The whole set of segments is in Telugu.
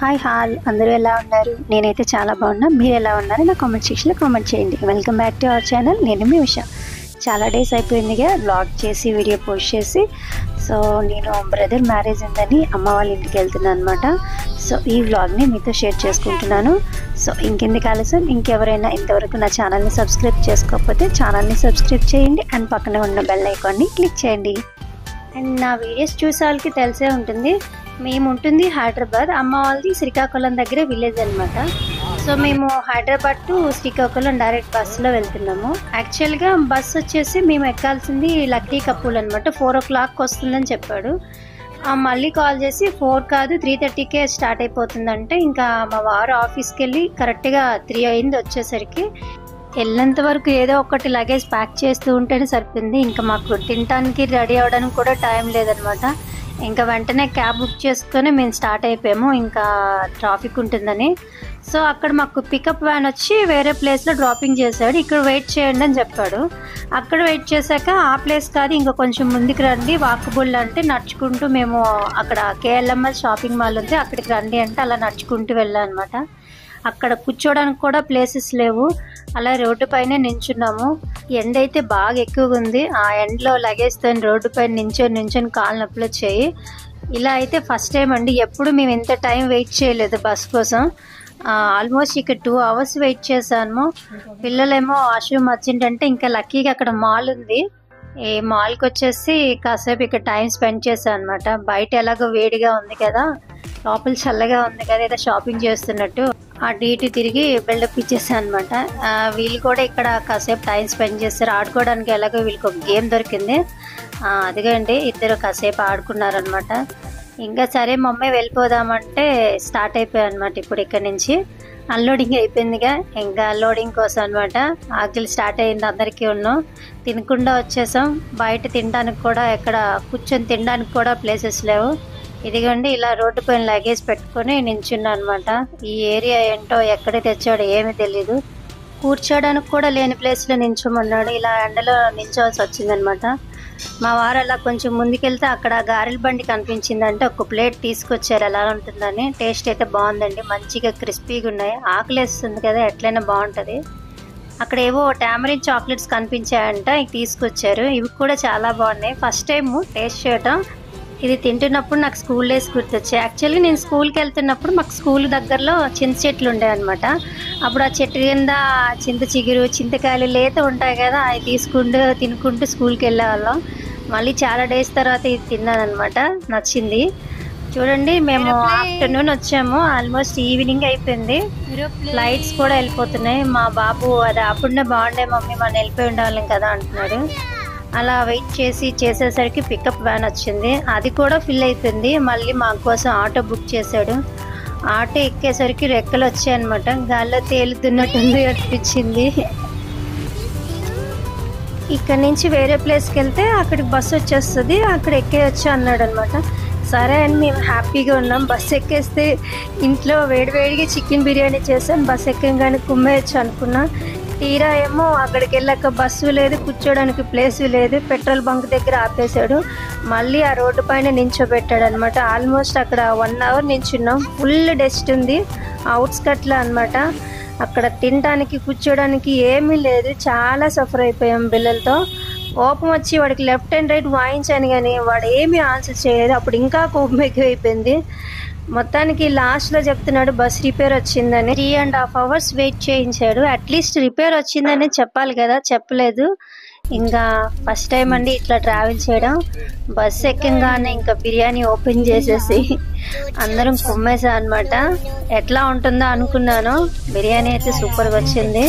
హాయ్ హాల్ అందరూ ఎలా ఉన్నారు? నేనైతే చాలా బాగున్నా. మీరు ఎలా ఉన్నారు? నా కామెంట్ సెక్షన్లో కామెంట్ చేయండి. Welcome back to our channel. నేను మీ ఉషా. చాలా డేస్ అయిపోయిందిగా వ్లాగ్ చేసి వీడియో పోస్ట్ చేసి. సో నేను బ్రదర్ మ్యారేజ్ ఉందని అమ్మ వాళ్ళ ఇంటికి వెళ్తున్నాను అనమాట. సో ఈ వ్లాగ్ని మీతో షేర్ చేసుకుంటున్నాను. సో ఇంకెందుకు ఆలస్యం, ఇంకెవరైనా ఇంతవరకు నా ఛానల్ని సబ్స్క్రైబ్ చేసుకోకపోతే ఛానల్ని సబ్స్క్రైబ్ చేయండి అండ్ పక్కన ఉన్న బెల్ ఐకాన్ని క్లిక్ చేయండి. అండ్ నా వీడియోస్ చూసే వాళ్ళకి తెలిసే ఉంటుంది, మేము ఉంటుంది హైదరాబాద్, అమ్మ వాళ్ళది శ్రీకాకుళం దగ్గర విలేజ్ అనమాట. సో మేము హైదరాబాద్ టు శ్రీకాకుళం డైరెక్ట్ బస్సులో వెళ్తున్నాము. యాక్చువల్గా బస్ వచ్చేసి మేము ఎక్కాల్సింది లక్కీ కపూల్ అనమాట. 4 o'clock వస్తుందని చెప్పాడు. మళ్ళీ కాల్ చేసి 4 కాదు 3:30కే స్టార్ట్ అయిపోతుందంటే ఇంకా మా వారు ఆఫీస్కి వెళ్ళి కరెక్ట్గా 3 అయింది వచ్చేసరికి. వెళ్ళేంత వరకు ఏదో ఒకటి లగేజ్ ప్యాక్ చేస్తూ ఉంటేనే సరిపోయింది. ఇంకా మాకు తినడానికి రెడీ అవ్వడానికి కూడా టైం లేదనమాట. ఇంకా వెంటనే క్యాబ్ బుక్ చేసుకొని మేము స్టార్ట్ అయిపోయాము, ఇంకా ట్రాఫిక్ ఉంటుందని. సో అక్కడ మాకు పికప్ వ్యాన్ వచ్చి వేరే ప్లేస్లో డ్రాపింగ్ చేశాడు. ఇక్కడ వెయిట్ చేయండి అని చెప్పాడు. అక్కడ వెయిట్ చేశాక ఆ ప్లేస్ కాదు ఇంకా కొంచెం ముందుకు రండి, వాకబుల్ అంటే నడుచుకుంటూ మేము అక్కడ కేఎల్ఎంఎల్ షాపింగ్ మాల్ ఉంది అక్కడికి రండి అంటే అలా నడుచుకుంటూ వెళ్ళాం అనమాట. అక్కడ కూర్చోడానికి కూడా ప్లేసెస్ లేవు, అలా రోడ్డు పైన నించున్నాము. ఎండ అయితే బాగా ఎక్కువగా ఉంది. ఆ ఎండలో లగేజ్తో రోడ్డు పైన నించొని కాళ్ళు నొప్పులు వచ్చాయి. ఇలా అయితే ఫస్ట్ టైం అండి, ఎప్పుడు మేము ఇంత టైం వెయిట్ చేయలేదు బస్ కోసం. ఆల్మోస్ట్ ఇక్కడ 2 hours వెయిట్ చేశాను. పిల్లలేమో వాష్రూమ్ వచ్చిందంటే ఇంకా లక్కీగా అక్కడ మాల్ ఉంది. ఈ మాల్కి వచ్చేసి కాసేపు ఇక్కడ టైం స్పెండ్ చేశాను అనమాట. బయట ఎలాగో వేడిగా ఉంది కదా, లోపల చల్లగా ఉంది కదా, ఏదో షాపింగ్ చేస్తున్నట్టు అటు ఇటు తిరిగి బిల్డప్ ఇచ్చేసాను అనమాట. వీళ్ళు కూడా ఇక్కడ కాసేపు టైం స్పెండ్ చేస్తారు. ఆడుకోవడానికి ఎలాగో వీళ్ళకి ఒక గేమ్ దొరికింది, అదిగండి ఇద్దరు కాసేపు ఆడుకున్నారనమాట. ఇంకా సరే మమ్మీ వెళ్ళిపోదామంటే స్టార్ట్ అయిపోయాయి అనమాట. ఇప్పుడు ఇక్కడ నుంచి అన్లోడింగ్ అయిపోయిందిగా, ఇంకా అన్లోడింగ్ కోసం అనమాట. ఆకలి స్టార్ట్ అయింది అందరికీ. ఉన్నాం తినకుండా వచ్చేసాం. బయట తినడానికి కూడా ఎక్కడ కూర్చొని తినడానికి కూడా ప్లేసెస్ లేవు. ఇదిగోండి ఇలా రోడ్డు పైన లగేజ్ పెట్టుకొని నించున్నా అనమాట. ఈ ఏరియా ఏంటో ఎక్కడ తెచ్చాడో ఏమీ తెలీదు. కూర్చోడానికి కూడా లేని ప్లేస్లో నించోమన్నాడు. ఇలా ఎండలో నించోవాల్సి వచ్చిందనమాట. మా వారు అలా కొంచెం ముందుకెళ్తే అక్కడ గారెల బండి కనిపించిందంటే ఒక ప్లేట్ తీసుకొచ్చారు ఎలా ఉంటుందని. టేస్ట్ అయితే బాగుందండి, మంచిగా క్రిస్పీగా ఉన్నాయి. ఆకలి వేస్తుంది కదా, ఎట్లయినా బాగుంటుంది. అక్కడ ఏవో టామరిన్ చాక్లెట్స్ కనిపించాయంట, ఇవి తీసుకొచ్చారు. ఇవి కూడా చాలా బాగున్నాయి. ఫస్ట్ టైం టేస్ట్ చేయటం. ఇది తింటున్నప్పుడు నాకు స్కూల్ డేస్ గుర్తొచ్చాయి. యాక్చువల్గా నేను స్కూల్కి వెళ్తున్నప్పుడు మాకు స్కూల్ దగ్గరలో చింత చెట్లు ఉండేవన్నమాట. అప్పుడు ఆ చెట్టు కింద చింత చిగురు, చింతకాయలు లేత ఉంటాయి కదా, అవి తీసుకుంటూ తినుకుంటూ స్కూల్కి వెళ్ళేవాళ్ళం. మళ్ళీ చాలా డేస్ తర్వాత ఇది తిన్నాను అనమాట, నచ్చింది. చూడండి మేము ఆఫ్టర్నూన్ వచ్చాము, ఆల్మోస్ట్ ఈవినింగ్ అయిపోయింది. ఫ్లైట్స్ కూడా వెళ్ళిపోతున్నాయి. మా బాబు అది అప్పుడునే బాగుండే మమ్మీ మనం వెళ్ళిపోయి ఉండాలి కదా అంటున్నాడు. అలా వెయిట్ చేసేసరికి పికప్ వ్యాన్ వచ్చింది, అది కూడా ఫిల్ అయిపోయింది. మళ్ళీ మా కోసం ఆటో బుక్ చేశాడు. ఆటో ఎక్కేసరికి రెక్కలు వచ్చాయన్నమాట, గాల్లో తేలుతున్నట్టుంది అనిపించింది. ఇక్కడ నుంచి వేరే ప్లేస్కి వెళ్తే అక్కడికి బస్సు వచ్చేస్తుంది, అక్కడ ఎక్కేయచ్చు అన్నాడు అనమాట. సరే అని మేము హ్యాపీగా ఉన్నాం. బస్సు ఎక్కేస్తే ఇంట్లో వేడివేడిగా చికెన్ బిర్యానీ చేసాను, బస్సు ఎక్కగానే కుమ్మేయచ్చు అనుకున్నా. తీరా ఏమో అక్కడికి వెళ్ళాక బస్సు లేదు, కూర్చోడానికి ప్లేసు లేదు. పెట్రోల్ బంక్ దగ్గర ఆపేశాడు, మళ్ళీ ఆ రోడ్డు పైన నించోబెట్టాడు అనమాట. ఆల్మోస్ట్ అక్కడ 1 hour నించున్నాం. ఫుల్ డస్ట్ ఉంది అవుట్స్కట్లో అనమాట. అక్కడ తినడానికి కూర్చోడానికి ఏమీ లేదు, చాలా సఫర్ అయిపోయాం పిల్లలతో. కోపం వచ్చి వాడికి లెఫ్ట్ అండ్ రైట్ వాయించాను కానీ వాడు ఏమీ ఆన్సర్ చేయలేదు. అప్పుడు ఇంకా కోపం ఎక్కువైపోయింది. మొత్తానికి లాస్ట్లో చెప్తున్నాడు బస్ రిపేర్ వచ్చిందని. 3.5 hours వెయిట్ చేయించాడు. అట్లీస్ట్ రిపేర్ వచ్చిందని చెప్పాలి కదా, చెప్పలేదు. ఇంకా ఫస్ట్ టైం అండి ఇట్లా ట్రావెల్ చేయడం. బస్ ఎక్కగానే ఇంకా బిర్యానీ ఓపెన్ చేసేసి అందరం కుమ్మేసా అనమాట. ఎట్లా ఉంటుందో అనుకున్నాను, బిర్యానీ అయితే సూపర్గా వచ్చింది.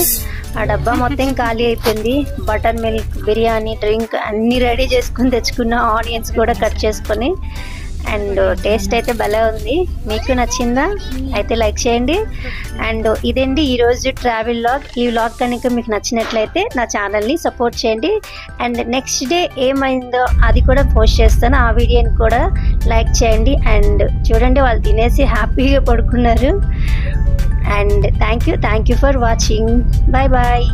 ఆ డబ్బా మొత్తం ఖాళీ అయిపోయింది. బటర్ మిల్క్, బిర్యానీ, డ్రింక్ అన్నీ రెడీ చేసుకుని తెచ్చుకున్న, ఆనియన్స్ కూడా కట్ చేసుకొని. అండ్ టేస్ట్ అయితే భలే ఉంది. మీకు నచ్చిందా? అయితే లైక్ చేయండి. అండ్ ఇదండి ఈరోజు ట్రావెల్ వ్లాగ్. ఈ వ్లాగ్ కనుక మీకు నచ్చినట్లయితే నా ఛానల్ని సపోర్ట్ చేయండి. అండ్ నెక్స్ట్ డే ఏమైందో అది కూడా పోస్ట్ చేస్తాను, ఆ వీడియోని కూడా లైక్ చేయండి. అండ్ చూడండి వాళ్ళు తినేసి హ్యాపీగా పడుకున్నారు. And thank you for watching. Bye bye.